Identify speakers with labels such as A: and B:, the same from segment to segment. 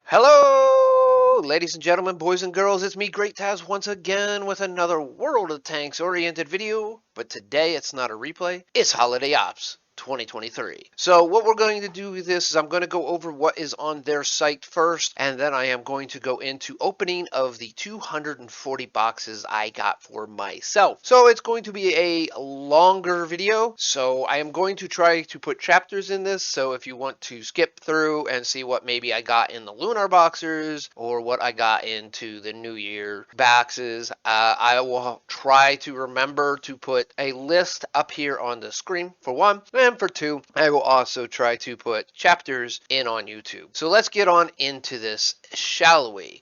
A: Hello, ladies and gentlemen, boys and girls. It's me, Great Taz, once again with another World of Tanks oriented video. But today it's not a replay, it's Holiday Ops 2023. So what we're going to do with this is I'm going to go over what is on their site first, and then I am going to go into opening of the 240 boxes I got for myself. So it's going to be a longer video, so I am going to try to put chapters in this, so if you want to skip through and see what maybe I got in the Lunar Boxes or what I got into the New Year boxes, I will try to remember to put a list up here on the screen for one, and for two, I will also try to put chapters in on YouTube. So let's get on into this, shall we?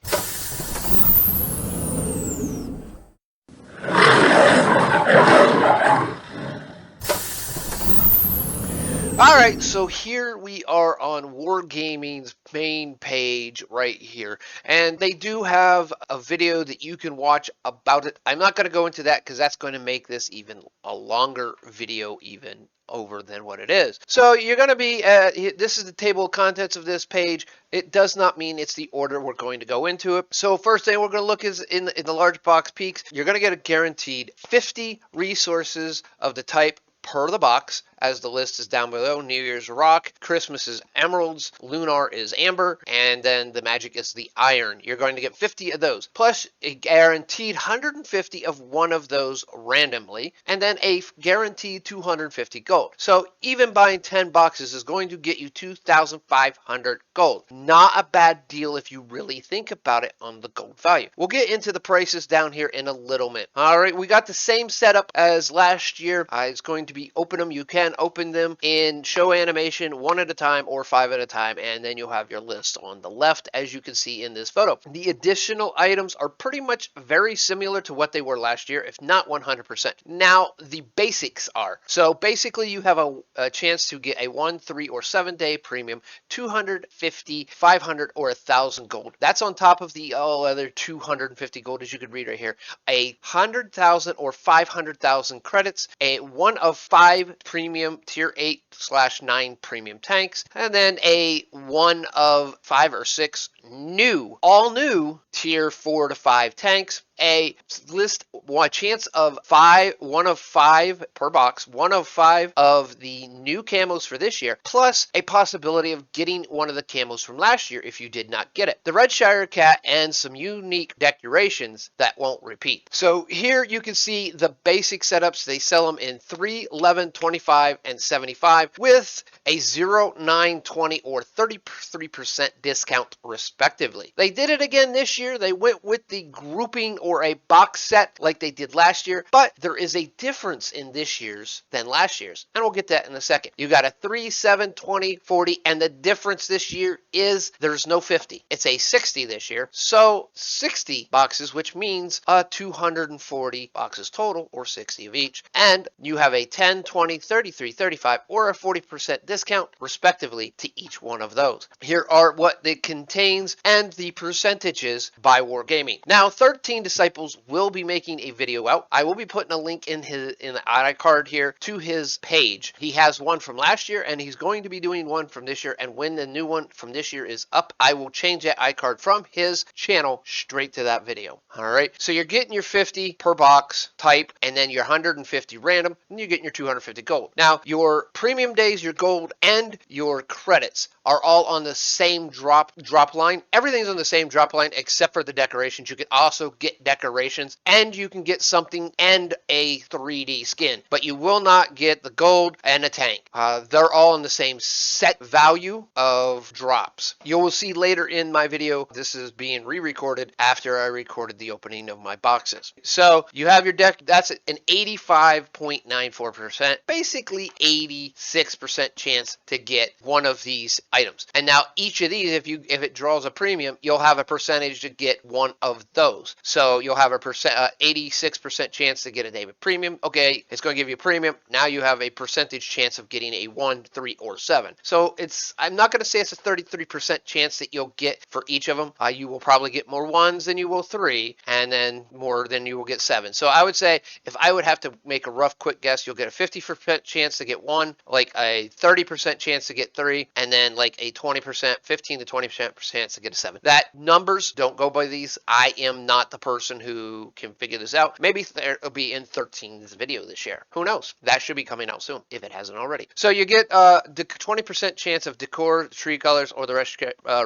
A: Alright, so here we are on Wargaming's main page right here, and they do have a video that you can watch about it. I'm not going to go into that because that's going to make this even a longer video even over than what it is. So you're going to be, this is the table of contents of this page. It does not mean it's the order we're going to go into it. So first thing we're going to look is in the large box peaks, you're going to get a guaranteed 50 resources of the type per the box, as the list is down below. New Year's rock, Christmas is emeralds, lunar is amber, and then the magic is the iron. You're going to get 50 of those, plus a guaranteed 150 of one of those randomly, and then a guaranteed 250 gold. So even buying 10 boxes is going to get you 2,500 gold. Not a bad deal if you really think about it on the gold value. We'll get into the prices down here in a little bit. All right, we got the same setup as last year. It's going to be open them. You can open them in show animation one at a time or 5 at a time, and then you'll have your list on the left, as you can see in this photo. The additional items are pretty much very similar to what they were last year, if not 100%. Now, the basics are. So basically, you have a chance to get a 1, 3, or 7 day premium, 250, 500, or 1,000 gold. That's on top of the all other 250 gold, as you can read right here. 100,000 or 500,000 credits, a 1 of 5 premium tier 8/9 premium tanks, and then a 1 of 5 or 6 new, all new tier 4 to 5 tanks, a list, one chance of 1 of 5 per box, 1 of 5 of the new camos for this year, plus a possibility of getting one of the camos from last year if you did not get it. The Red Shire Cat and some unique decorations that won't repeat. So here you can see the basic setups. They sell them in 3, 11, 25, and 75 with a 0, 9, 20, or 33% discount respectively. They did it again this year. They went with the grouping or a box set like they did last year, but there is a difference in this year's than last year's, and we'll get that in a second. You got a 3, 7, 20, 40, and the difference this year is there's no 50. It's a 60 this year, so 60 boxes, which means 240 boxes total, or 60 of each, and you have a 10, 20, 33, 35, or a 40% discount respectively to each one of those. Here are what it contains and the percentages by Wargaming. Now, 13 Disciples will be making a video out. I will be putting a link in the iCard here to his page. He has one from last year, and he's going to be doing one from this year, and when the new one from this year is up, I will change that iCard from his channel straight to that video. All right, so you're getting your 50 per box type, and then your 150 random, and you're getting your 250 gold. Now, your premium days, your gold, and your credits are all on the same drop line. Everything's on the same drop line except for the decorations. You can also get decorations, and you can get something and a 3D skin, but you will not get the gold and a tank. They're all in the same set value of drops. You will see later in my video, this is being re-recorded after I recorded the opening of my boxes. So you have your deck. That's an 85.94%, basically 86% chance to get one of these items. And now each of these, if it draws a premium, you'll have a percentage to get one of those. So you'll have a 86% chance to get a David premium. Okay, it's going to give you a premium. Now you have a percentage chance of getting a 1, 3, or 7. So I'm not going to say it's a 33% chance that you'll get for each of them. You will probably get more 1s than you will 3, and then more than you will get 7. So I would say if I would have to make a rough quick guess, you'll get a 50% chance to get 1, like a 30% chance to get 3, and then like a 20%, 15 to 20% chance to get a 7. That numbers don't go by these. I am not the person who can figure this out. Maybe it'll be in 13's video this year. Who knows? That should be coming out soon if it hasn't already. So you get the 20% chance of decor, tree colors, or the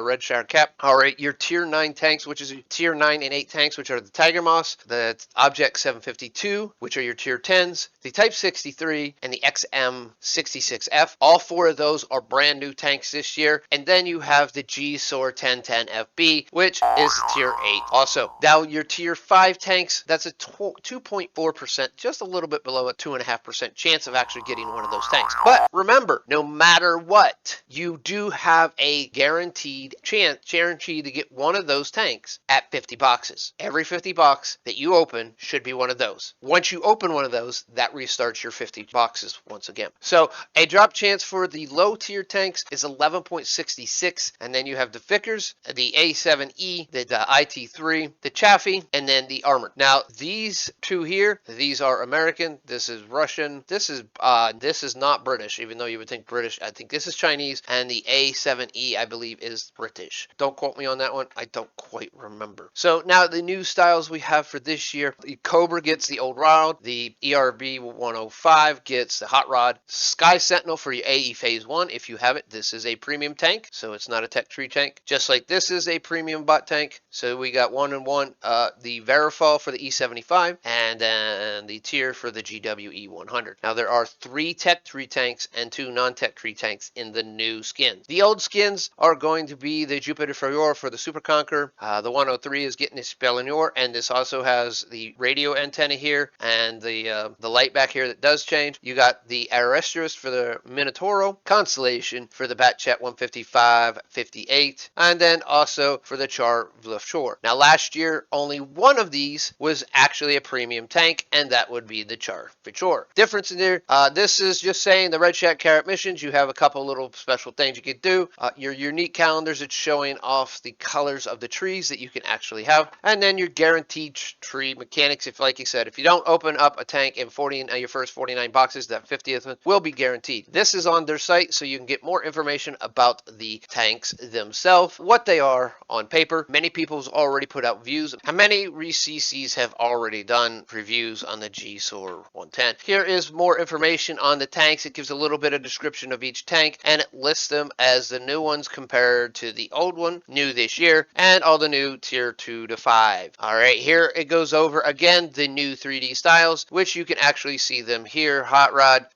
A: red shard cap. All right, your tier 9 tanks, which is your tier 9 and 8 tanks, which are the Tiger Moss, the Object 752, which are your tier 10s, the Type 63, and the XM66F. All 4 of those are brand new tanks this year. And then you have the G-SOAR 1010FB, which is tier 8 also. Now your tier 5 tanks, that's a 2.4%, just a little bit below a 2.5% chance of actually getting one of those tanks. But remember, no matter what, you do have a guaranteed to get one of those tanks at 50 boxes. Every 50 box that you open should be one of those. Once you open one of those, that restarts your 50 boxes once again. So a drop chance for the low tier tanks is 11.66, and then you have the Vickers, the A7E, the IT3, the Chaffee, and then the Armored. Now these two here, these are American. This is Russian. This is not British, even though you would think British. I think this is Chinese, and the A7E I believe is British. Don't quote me on that one. I don't quite remember. So now the new styles we have for this year: the Cobra gets the old rod, the ERB 105 gets the hot rod, Sky Sentinel for your AE Phase 1 if you have it. This is a premium tank, so it's not a tech tree tank. Just like this is a premium bot tank. So we got 1 and 1, the Verifall for the E75, and then the tier for the GWE 100. Now there are 3 tech tree tanks and 2 non-tech tree tanks in the new skins. The old skins are going to be the Jupiter Furrier for the Super Conqueror. The 103 is getting the Spelunor, and this also has the radio antenna here and the light back here that does change. You got the Aerostrus for the Minotauro, Constellation for the Batchat 155-58, and then also for the Char Vlefshore. Now last year, only one of these was actually a premium tank, and that would be the Char Vlefshore. Difference in there, this is just saying the Red Shack Carrot missions, you have a couple little special things you could do. Your unique calendars, it's showing off the colors of the trees that you can actually have, and then your guaranteed tree mechanics. If, like you said, if you don't open up a tank in your first 49 boxes, that 50th one will be guaranteed. This is on their site, so you can get more information about the tanks themselves, what they are on paper. Many people's already put out views. How many CCs have already done reviews on the G-SOAR 110? Here is more information on the tanks. It gives a little bit of description of each tank, and it lists them as the new ones compared to the old one, new this year, and all the new tier 2 to 5. All right, here it goes over again the new 3D styles, which you can actually see them here: Hot Rod,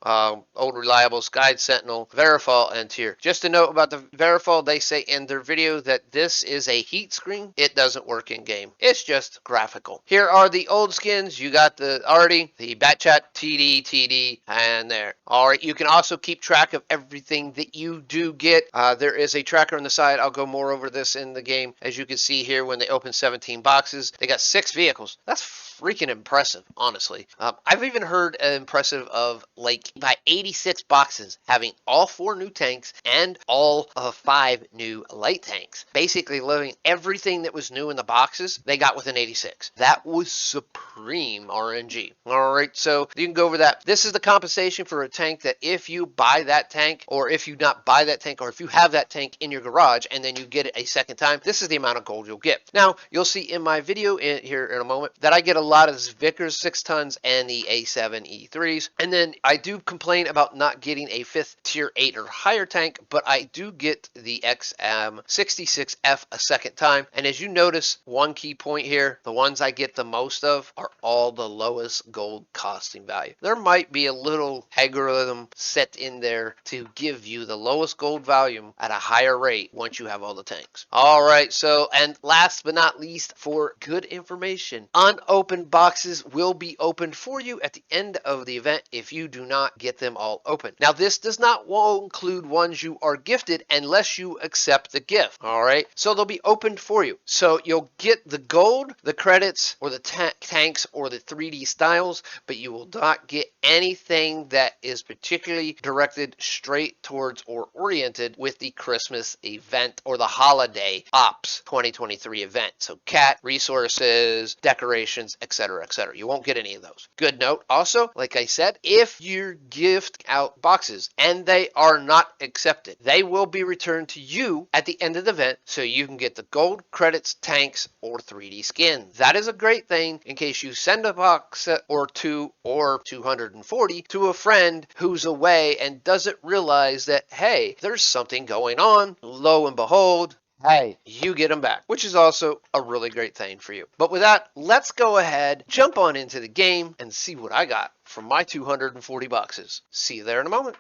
A: Old Reliable, Sky Sentinel, Verifall, and Tier. Just a note about the Verifall, they say in their video that this is a heat screen. It doesn't work in game. It's just graphical. Here are the old skins. You got the Artie, the Batchat, TD, and there. All right, you can also keep track of everything that you do get. There is a tracker on the side. I'll go more over this in the game. As you can see here, when they open 17 boxes, they got 6 vehicles. That's freaking impressive, honestly. I've even heard impressive of like by 86 boxes having all 4 new tanks and all 5 new light tanks. Basically living everything that was new in the boxes, they got within 86. That was supreme RNG. Alright, so you can go over that. This is the compensation for a tank that if you buy that tank, or if you not buy that tank, or if you have that tank in your garage and then you get it a second time, this is the amount of gold you'll get. Now, you'll see in my video here in a moment that I get a lot of Vickers 6 tons and the A7 E3s. And then I do complain about not getting a 5th tier 8 or higher tank, but I do get the XM66F a second time. And as you notice, one key point here, the ones I get the most of are all the lowest gold costing value. There might be a little algorithm set in there to give you the lowest gold value at a higher rate once you have all the tanks. All right, so, and last but not least, for good information, unopened boxes will be opened for you at the end of the event if you do not get them all open. Now, this does not include ones you are gifted unless you accept the gift. All right, so they'll be opened for you. So you'll get the gold, the credits, or the tanks, or the 3D styles, but you will not get anything that is particularly directed straight towards or oriented with the Christmas event or the holiday ops 2023 event. So cat resources, decorations, etc., etc. You won't get any of those. Good note also, like I said, if you gift out boxes and they are not accepted, they will be returned to you at the end of the event so you can get the gold, credits, tanks, or 3D skins. That is a great thing in case you send a box set or two or 240 to a friend who's away and doesn't realize that, hey, there's something going on. Lo and behold, hey, you get them back, which is also a really great thing for you. But with that, let's go ahead, jump on into the game, and see what I got from my 240 boxes. See you there in a moment.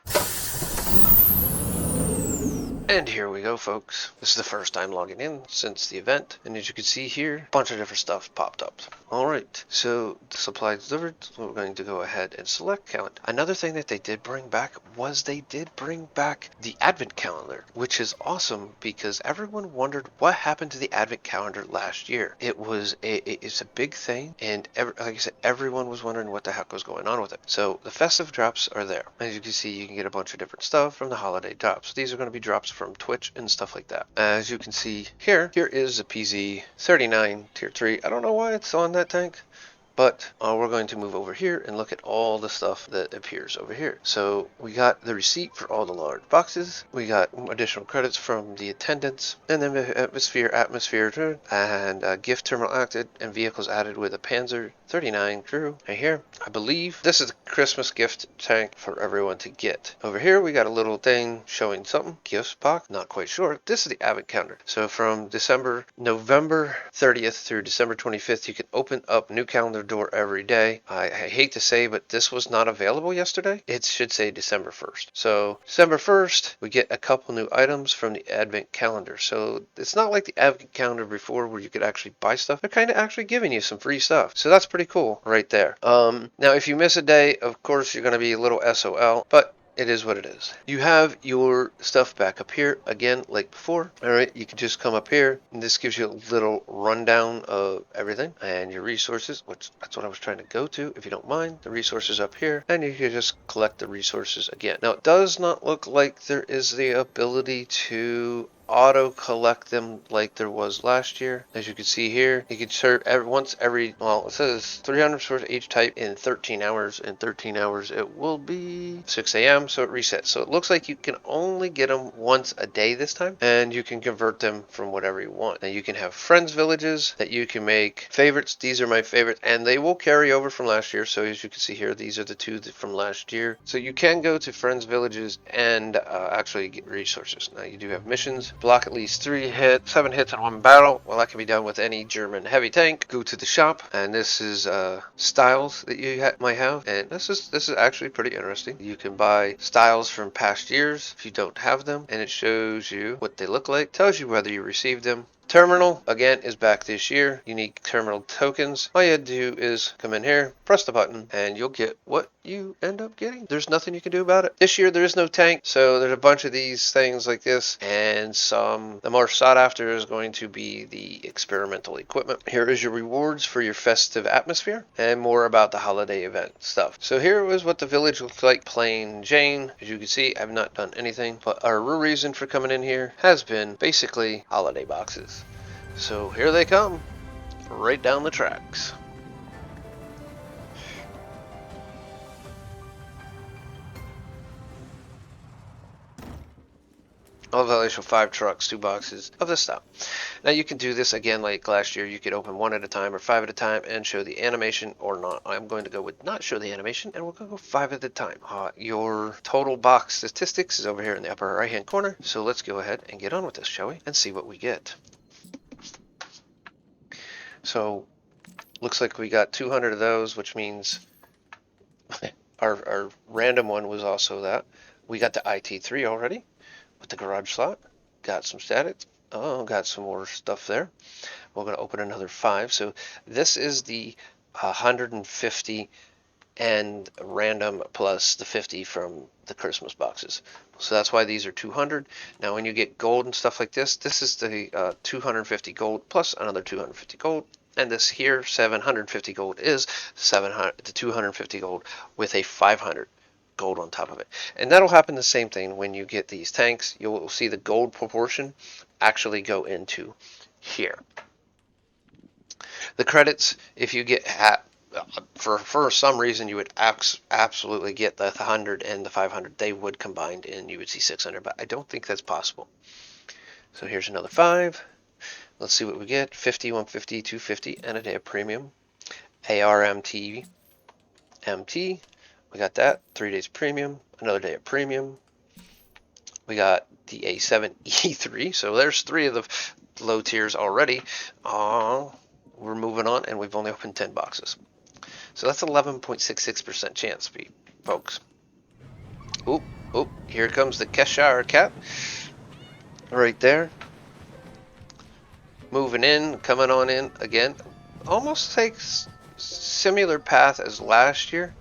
A: And here we go, folks. This is the first time logging in since the event, and as you can see here, a bunch of different stuff popped up. Alright, so the supply delivered, we're going to go ahead and select calendar. Another thing that they did bring back was they did bring back the advent calendar, which is awesome because everyone wondered what happened to the advent calendar last year. It's a big thing, and like I said, everyone was wondering what the heck was going on with it. So the festive drops are there. As you can see, you can get a bunch of different stuff from the holiday drops. These are going to be drops from Twitch and stuff like that. As you can see here is a PZ39 tier 3. I don't know why it's on that tank, but we're going to move over here and look at all the stuff that appears over here. So we got the receipt for all the large boxes. We got additional credits from the attendants, and then the atmosphere, and gift terminal acted, and vehicles added with a Panzer 39 crew. Right here, I believe this is the Christmas gift tank for everyone to get. Over here, we got a little thing showing something. Gifts box, not quite sure. This is the advent calendar. So from November 30th through December 25th, you can open up new calendar door every day. I hate to say, but this was not available yesterday. It should say December 1st. So December 1st, we get a couple new items from the advent calendar. So it's not like the advent calendar before where you could actually buy stuff. They're kind of actually giving you some free stuff. So that's pretty cool right there. Now if you miss a day, of course you're going to be a little SOL, but it is what it is. You have your stuff back up here again, like before. All right, you can just come up here, and this gives you a little rundown of everything and your resources, which that's what I was trying to go to. If you don't mind, the resources up here, and you can just collect the resources again. Now, it does not look like there is the ability to auto collect them like there was last year. As you can see here, you can serve well, it says 300 stores each type in 13 hours. In 13 hours it will be 6 a.m. so it resets. So it looks like you can only get them once a day this time, and you can convert them from whatever you want. Now you can have friends villages that you can make favorites. These are my favorites, and they will carry over from last year. So as you can see here, these are the two from last year. So you can go to friends villages and actually get resources. Now you do have missions. Block at least 7 hits in one battle. Well, that can be done with any German heavy tank. Go to the shop, and this is styles that you might have, and this is actually pretty interesting. You can buy styles from past years if you don't have them, and it shows you what they look like, tells you whether you received them. Terminal, again, is back this year. Unique terminal tokens. All you have to do is come in here, press the button, and you'll get what you end up getting. There's nothing you can do about it. This year, there is no tank, so there's a bunch of these things like this, and the more sought after is going to be the experimental equipment. Here is your rewards for your festive atmosphere, and more about the holiday event stuff. So here was what the village looked like plain Jane. As you can see, I've not done anything, but our real reason for coming in here has been basically holiday boxes. So here they come, right down the tracks. All valuation 5 trucks, 2 boxes of this stuff. Now you can do this again like last year. You could open 1 at a time or 5 at a time and show the animation or not. I'm going to go with not show the animation, and we're going to go 5 at a time. Your total box statistics is over here in the upper right hand corner. So let's go ahead and get on with this, shall we? And see what we get. So looks like we got 200 of those, which means our random one was also that. We got the IT3 already with the garage slot. Got some static. Oh, got some more stuff there. We're going to open another 5. So this is the 150 and random plus the 50 from the Christmas boxes. So that's why these are 200. Now when you get gold and stuff like this, this is the 250 gold plus another 250 gold. And this here, 750 gold, is the 250 gold with a 500 gold on top of it. And that'll happen the same thing when you get these tanks. You'll see the gold proportion actually go into here. The credits, if you get for some reason you would absolutely get the 100 and the 500, they would combined and you would see 600, but I don't think that's possible. So here's another 5. Let's see what we get. 50, 150, 250, and a day of premium. ARMT, MT. We got that. 3 days premium. Another day of premium. We got the A7 E3. So there's 3 of the low tiers already. We're moving on, and we've only opened 10 boxes. So that's 11.66% chance, folks. Oop, oop, here comes the Cheshire Cat. Right there. Moving in, coming on in again. Almost takes similar path as last year.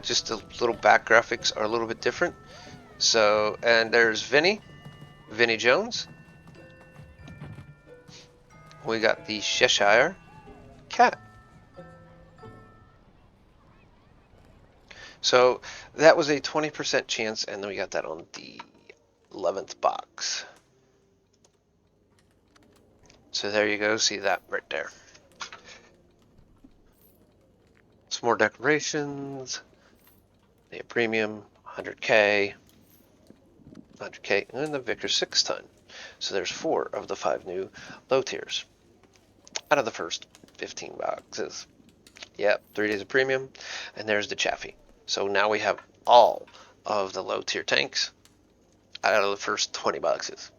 A: Just the little back graphics are a little bit different. So, and there's Vinny Jones. We got the Cheshire Cat. So that was a 20% chance, and then we got that on the 11th box. So there you go, see that right there. Some more decorations. The premium, 100K, 100K, and the Vickers 6-ton. So there's 4 of the 5 new low tiers out of the first 15 boxes. Yep, 3 days of premium, and there's the Chaffee. So now we have all of the low tier tanks out of the first 20 boxes.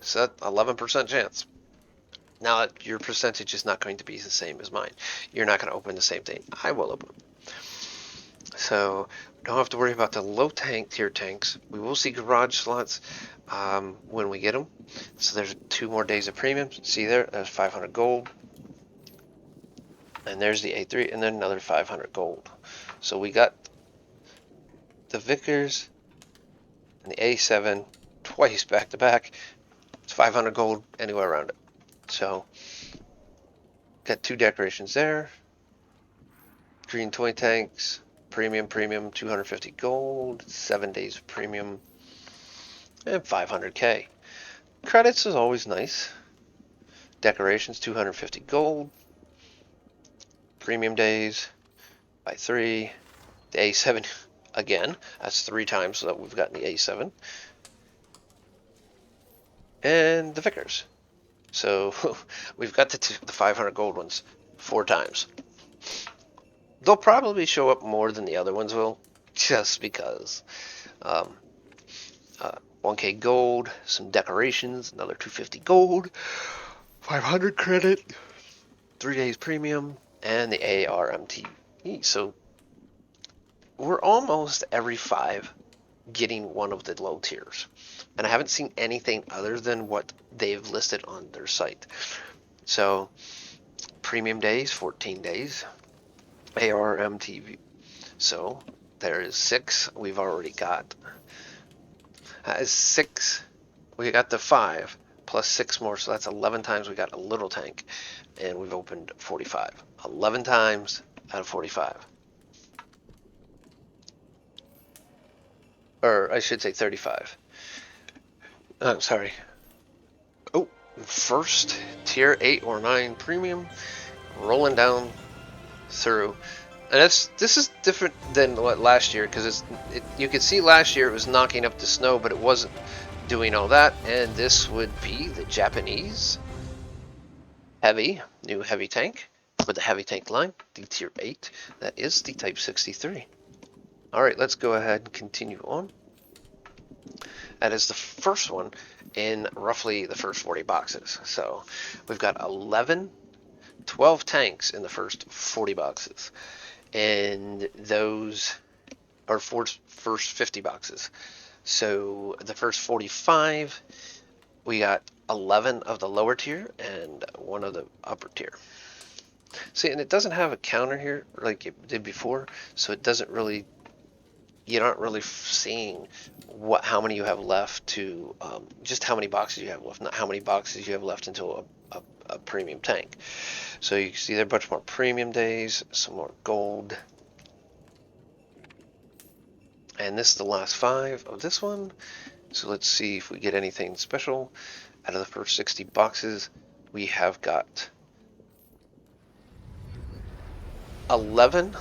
A: So that's 11% chance. Now your percentage is not going to be the same as mine. You're not going to open the same thing I will open. So don't have to worry about the low tier tanks. We will see garage slots when we get them. So there's 2 more days of premiums. See there's 500 gold. And there's the A3, and then another 500 gold. So we got the Vickers and the A7 twice back to back. It's 500 gold anywhere around it. So got 2 decorations there. Green toy tanks, premium, 250 gold, 7 days of premium, and 500K. Credits is always nice. Decorations, 250 gold. Premium days by 3. The A7 again. That's 3 times that we've gotten the A7. And the Vickers. So we've got the 500 gold ones 4 times. They'll probably show up more than the other ones will, just because. 1K gold, some decorations, another 250 gold, 500 credit, 3 days premium, and the ARMT. So we're almost every 5 getting one of the low tiers. And I haven't seen anything other than what they've listed on their site. So premium days, 14 days. ARMTV. So there is 6 we've already got. That is 6. We got the 5 plus 6 more, so that's 11 times we got a little tank, and we've opened 45. 11 times out of 45. Or I should say 35. I'm sorry. Oh, first tier 8 or 9 premium, rolling down through. And this is different than what last year, because you could see last year it was knocking up the snow, but it wasn't doing all that. And this would be the Japanese new heavy tank with the heavy tank line, the tier 8. That is the Type 63. All right, let's go ahead and continue on. That is the first one in roughly the first 40 boxes. So we've got 12 tanks in the first 40 boxes. And those are first 50 boxes. So the first 45, we got 11 of the lower tier and 1 of the upper tier. See, and it doesn't have a counter here like it did before, so it doesn't really, you're not really seeing how many you have left to, just how many boxes you have left, not how many boxes you have left until a premium tank. So you can see there are a bunch more premium days, some more gold. And this is the last 5 of this one. So let's see if we get anything special. Out of the first 60 boxes, we have got 11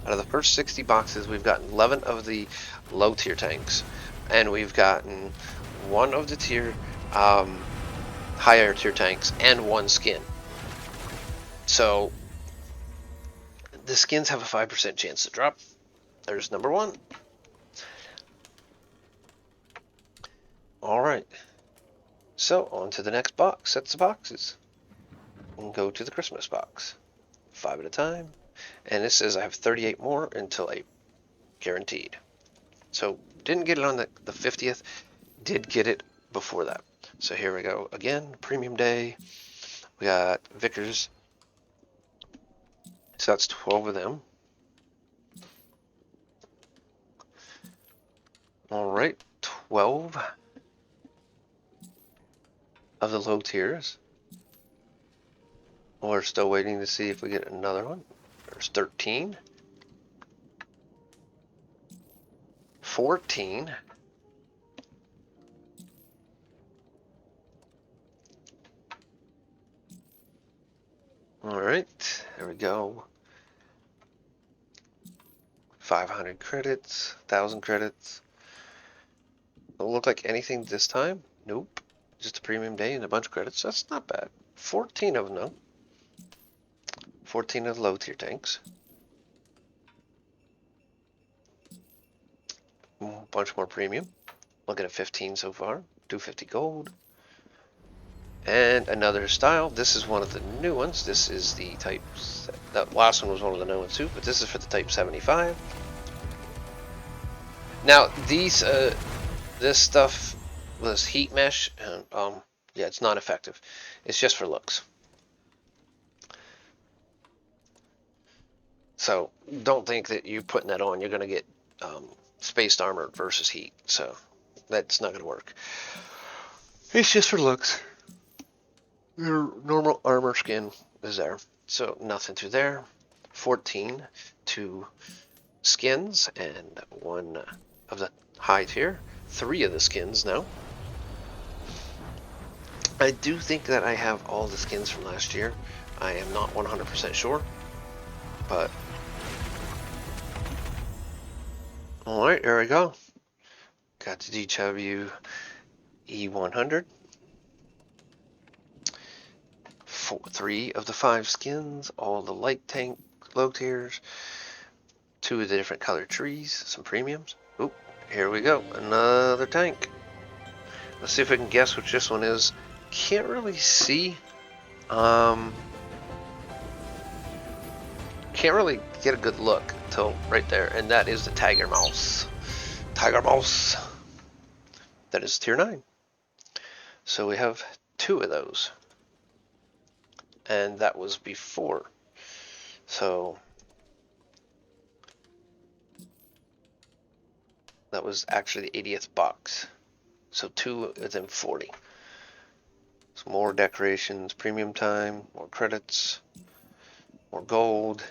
A: out of the first 60 boxes. We've gotten 11 of the low tier tanks, and we've gotten one of the higher tier tanks and one skin. So the skins have a 5% chance to drop. There's number one. All right. So on to the next box. Sets of boxes. And go to the Christmas box. 5 at a time. And it says I have 38 more until April. Guaranteed. So didn't get it on the 50th. Did get it before that. So here we go again. Premium day. We got Vickers. So that's 12 of them. All right. 12 of the low tiers. We're still waiting to see if we get another one. There's 13. 14. All right, there we go. 500 credits, 1,000 credits. Don't look like anything this time. Nope. Just a premium day and a bunch of credits. That's not bad. 14 of them, though. 14 of the low tier tanks. A bunch more premium. Looking at 15 so far. 250 gold. And another style. This is one of the new ones. This is the type. That last one was one of the new ones too, but this is for the type 75. Now these, this stuff, this heat mesh, yeah, it's not effective. It's just for looks. So don't think that you putting that on, you're gonna get spaced armor versus heat. So that's not gonna work. It's just for looks. Your normal armor skin is there, so nothing to there. 14 to skins and one of the high tier. 3 of the skins now. I do think that I have all the skins from last year. I am not 100% sure, but alright, there we go. Got the DW E100. 3 of the 5 skins, all the light tank low tiers, 2 of the different colored trees, some premiums. Oop, here we go, another tank. Let's see if we can guess which this one is. Can't really see. Can't really get a good look until right there, and that is the Tiger Mouse. Tiger Mouse. That is tier 9. So we have 2 of those. And that was before. So that was actually the 80th box. So 2 within 40. So more decorations, premium time, more credits, more gold.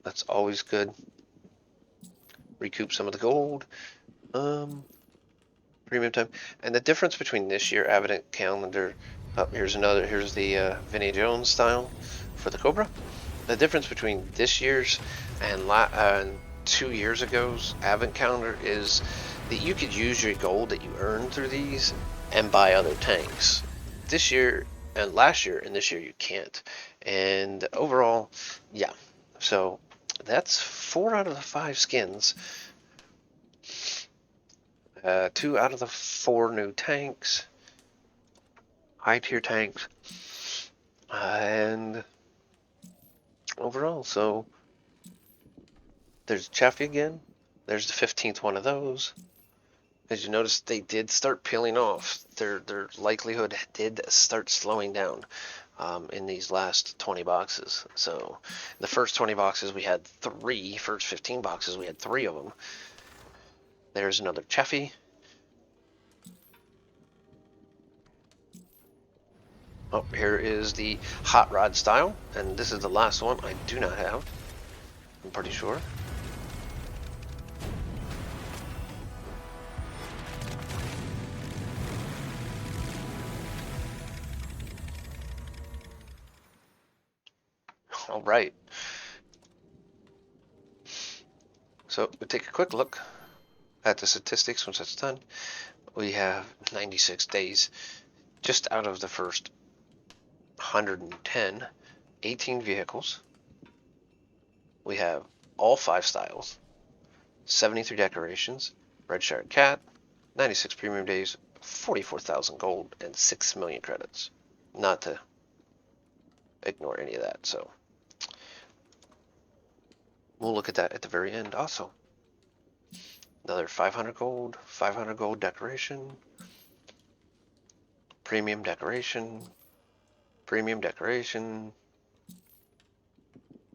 A: That's always good. Recoup some of the gold. Premium time. And the difference between this year Advent calendar. Oh, here's the Vinnie Jones style for the Cobra. The difference between this year's and 2 years ago's Advent calendar is that you could use your gold that you earned through these and buy other tanks. This year and last year and this year you can't. And overall, yeah. So that's 4 out of the 5 skins. 2 out of the 4 new tanks. High tier tanks, and overall, so there's Chaffee again. There's the 15th one of those. As you notice, they did start peeling off. Their likelihood did start slowing down in these last 20 boxes. So in the first 20 boxes we had 3. First 15 boxes we had 3 of them. There's another Chaffee. Oh, here is the Hot Rod style, and this is the last one I do not have, I'm pretty sure. All right. So we take a quick look at the statistics once that's done. We have 96 days just out of the first 110, 18 vehicles. We have all 5 styles, 73 decorations, red shirt cat, 96 premium days, 44,000 gold, and 6 million credits. Not to ignore any of that, so we'll look at that at the very end also. Another 500 gold decoration, premium decoration, premium decoration,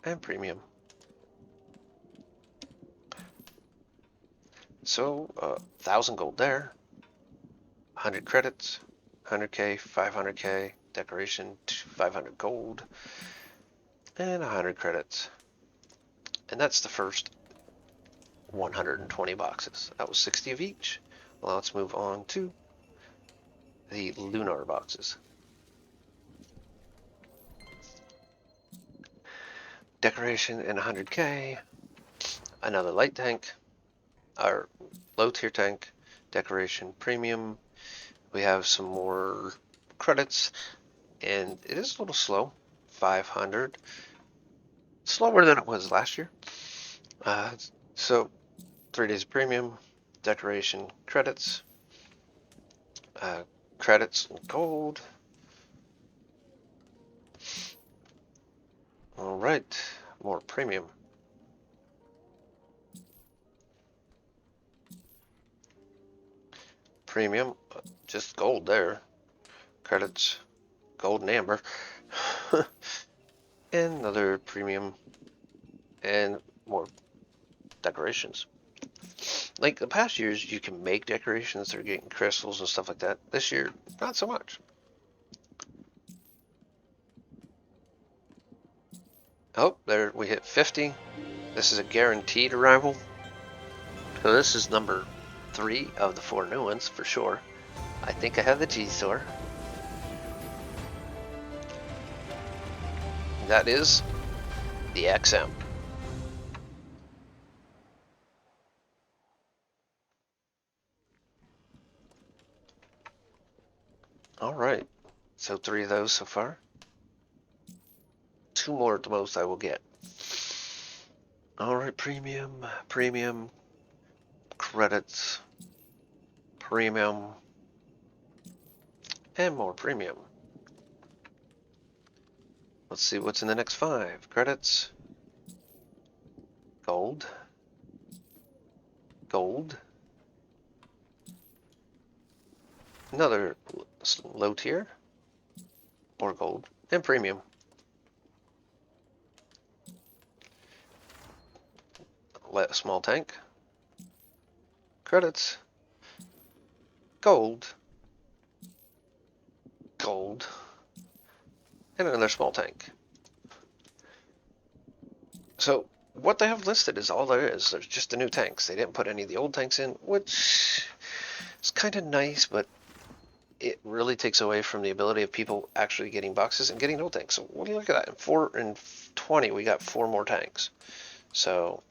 A: and premium. So, 1,000 gold there, 100 credits, 100k, 500k, decoration, 500 gold, and 100 credits. And that's the first 120 boxes. That was 60 of each. Well, let's move on to the Lunar Boxes. Decoration and 100k, another light tank, our low tier tank, decoration premium. We have some more credits, and it is a little slow, 500, slower than it was last year. So 3 days of premium, decoration credits, credits gold. All right, more premium. Premium, just gold there. Credits, gold and amber. And another premium and more decorations. Like the past years, you can make decorations that are getting crystals and stuff like that. This year, not so much. Oh, there we hit 50. This is a guaranteed arrival. So this is number 3 of the 4 new ones for sure. I think I have the G-Store. That is the XM. All right, so 3 of those so far. 2 more at the most I will get. All right, premium, premium, credits, premium, and more premium. Let's see what's in the next 5. Credits, gold, gold, another low tier, or gold, and premium. Small tank, credits, gold, gold, and another small tank. So what they have listed is all there is. There's just the new tanks. They didn't put any of the old tanks in, which is kind of nice, but it really takes away from the ability of people actually getting boxes and getting old tanks. So what do you look at that? In 4 and 20, we got 4 more tanks. So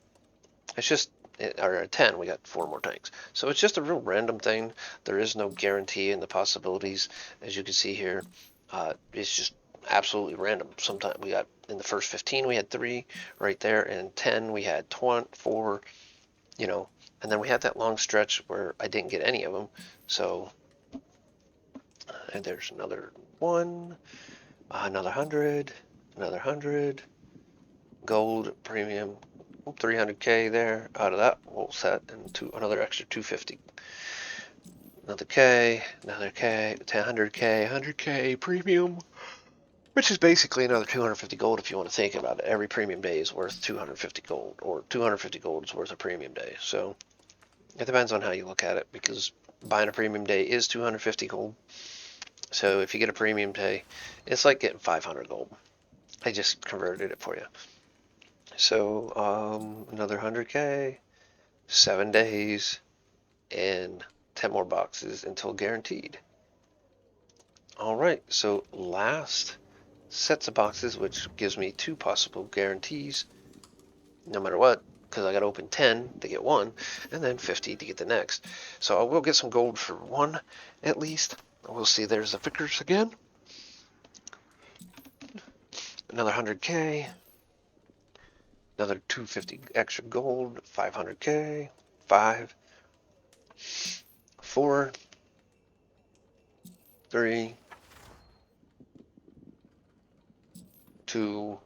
A: it's just, or at 10, we got 4 more tanks. So it's just a real random thing. There is no guarantee in the possibilities, as you can see here. It's just absolutely random. Sometimes we got in the first 15 we had 3 right there, and 10 we had 4, you know, and then we had that long stretch where I didn't get any of them. So, and there's another 1, another 100, another 100, gold premium, 300k there out of that whole set, and another extra 250. Another K, another K, 100k, 100k premium, which is basically another 250 gold if you want to think about it. Every premium day is worth 250 gold, or 250 gold is worth a premium day. So it depends on how you look at it, because buying a premium day is 250 gold. So if you get a premium day, it's like getting 500 gold. I just converted it for you. So another 100k, 7 days, and 10 more boxes until guaranteed. All right, so last sets of boxes, which gives me 2 possible guarantees, no matter what, because I got to open 10 to get one, and then 50 to get the next. So I will get some gold for one, at least. We'll see. There's the Vickers again. Another 100k. Another 250 extra gold. 500k. 5. 4. 3. 2.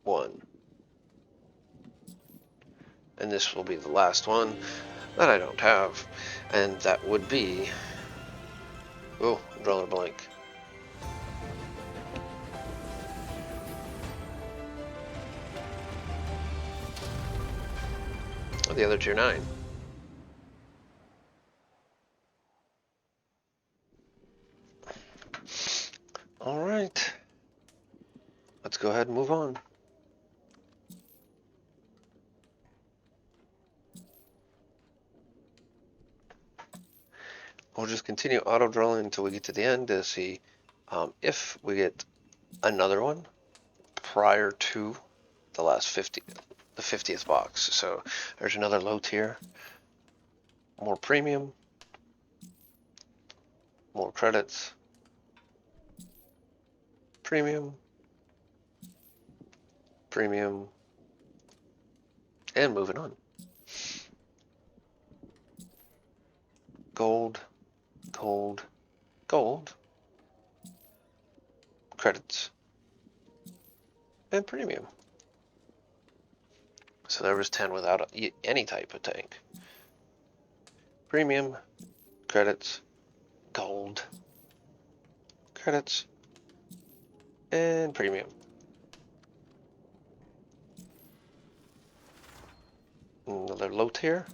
A: 1. And this will be the last one that I don't have. And that would be... Oh, drawing a blank. The other tier 9. Alright. Let's go ahead and move on. We'll just continue auto drawing until we get to the end to see if we get another one prior to the last 50, the 50th box. So there's another low tier, more premium, more credits, premium, premium, and moving on. Gold, gold, gold, credits, and premium. So there was 10 without any type of tank. Premium, credits, gold, credits, and premium. Another low tier.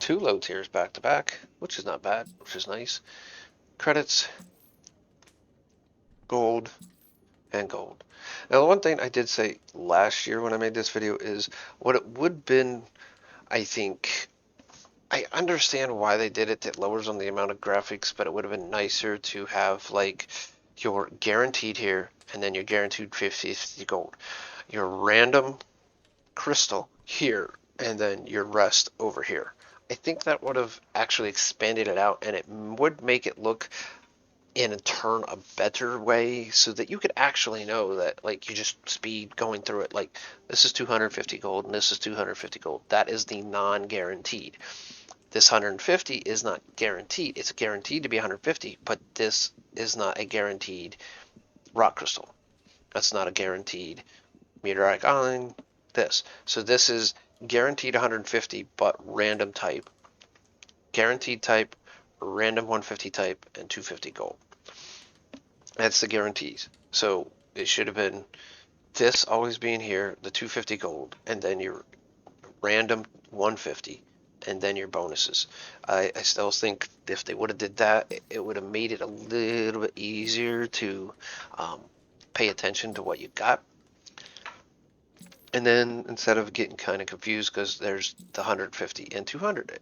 A: 2 low tiers back to back, which is not bad, which is nice. Credits, gold, and gold. Now, the one thing I did say last year when I made this video is what it would have been, I think, I understand why they did it. It lowers on the amount of graphics, but it would have been nicer to have like your guaranteed here and then your guaranteed 50 gold, your random crystal here, and then your rest over here. I think that would have actually expanded it out, and it would make it look in a turn a better way so that you could actually know that like you just speed going through it. Like this is 250 gold and this is 250 gold. That is the non-guaranteed. This 150 is not guaranteed. It's guaranteed to be 150, but this is not a guaranteed rock crystal. That's not a guaranteed meteoric island. So this is guaranteed 150, but random type. Guaranteed type, random 150 type, and 250 gold. That's the guarantees. So it should have been this always being here, the 250 gold, and then your random 150, and then your bonuses. I still think if they would have did that, it would have made it a little bit easier to pay attention to what you got. And then instead of getting kind of confused because there's the 150 and 200,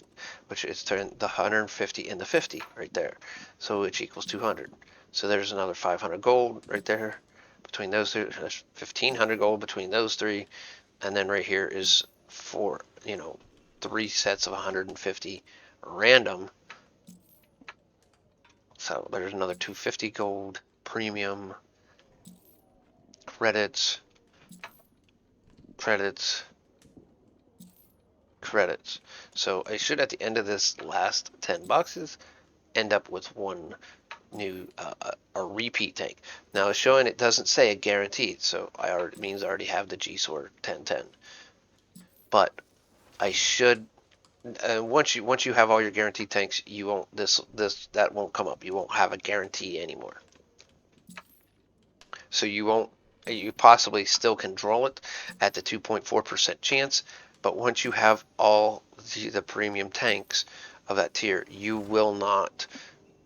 A: which is turned the 150 and the 50 right there. So which equals 200. So there's another 500 gold right there between those two. There's 1500 gold between those three. And then right here is 3 sets of 150 random. So there's another 250 gold premium credits. So I should, at the end of this last 10 boxes, end up with one new a repeat tank. Now it's showing it doesn't say a guaranteed, so I already have the G-Sword 1010. But I should once you have all your guaranteed tanks, you won't that won't come up. You won't have a guarantee anymore. So you possibly still can draw it at the 2.4% chance, but once you have all the premium tanks of that tier, you will not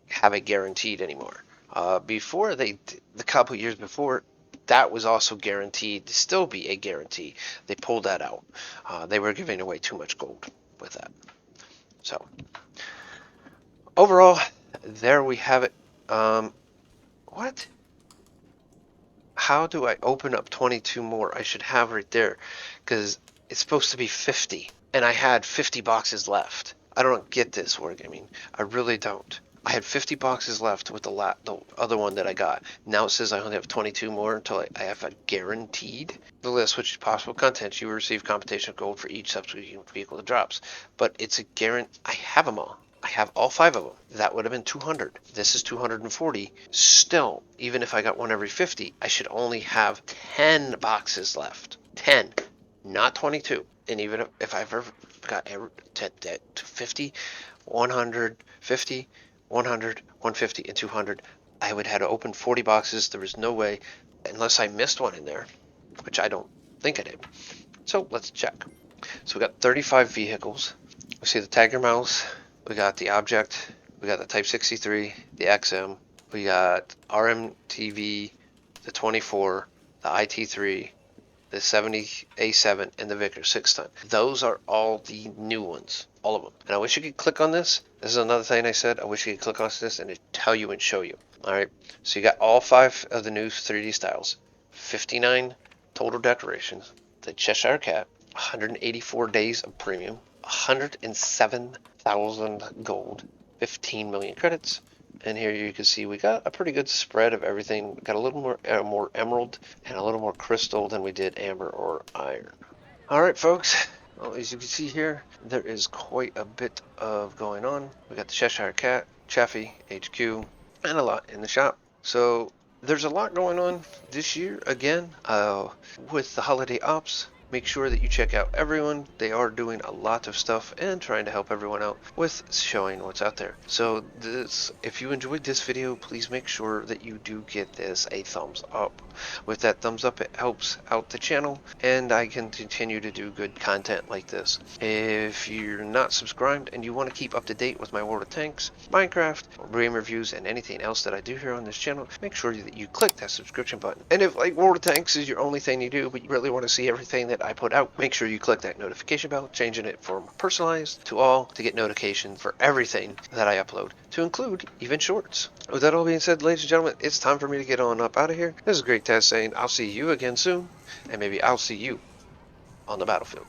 A: have a guaranteed anymore. Before the couple years before, that was also guaranteed to still be a guarantee. They pulled that out. They were giving away too much gold with that. So overall, there we have it. What? How do I open up 22 more? I should have right there, because it's supposed to be 50, and I had 50 boxes left. I don't get this, Wargaming. I really don't. I had 50 boxes left with the other one that I got. Now it says I only have 22 more until I have a guaranteed. The list, which is possible content, you will receive compensation gold for each subsequent vehicle that drops. But it's a guarantee. I have them all. I have all 5 of them. That would have been 200. This is 240. Still, even if I got one every 50, I should only have 10 boxes left. 10, not 22. And even if I've ever got to 50, 100, 50, 100, 150, and 200, I would have to open 40 boxes. There was no way, unless I missed one in there, which I don't think I did. So let's check. So we got 35 vehicles. We see the Tiger Mouse. We got the Object. We got the Type 63, the XM. We got RMTV, the 24, the IT3, the 70A7, and the Vickers 6-ton. Those are all the new ones. All of them. And I wish you could click on this. This is another thing I said. I wish you could click on this and it'd tell you and show you. Alright. So you got all 5 of the new 3D styles. 59 total decorations. The Cheshire Cat. 184 days of premium. 107,000 gold. 15 million credits. And here you can see we got a pretty good spread of everything. We got a little more emerald and a little more crystal than we did amber or iron. Alright folks, well, as you can see here, there is quite a bit of going on. We got the Cheshire Cat, Chaffee, HQ, and a lot in the shop. So there's a lot going on this year again with the holiday ops. Make sure that you check out everyone. They are doing a lot of stuff and trying to help everyone out with showing what's out there. So if you enjoyed this video, please make sure that you do get this a thumbs up. With that thumbs up, it helps out the channel and I can continue to do good content like this. If you're not subscribed and you want to keep up to date with my World of Tanks, Minecraft, game reviews, and anything else that I do here on this channel, make sure that you click that subscription button. And if like World of Tanks is your only thing you do, but you really want to see everything that I put out, make sure you click that notification bell, changing it from personalized to all to get notifications for everything that I upload, to include even shorts. With that all being said, ladies and gentlemen, it's time for me to get on up out of here. This is Great Taz saying I'll see you again soon, and maybe I'll see you on the battlefield.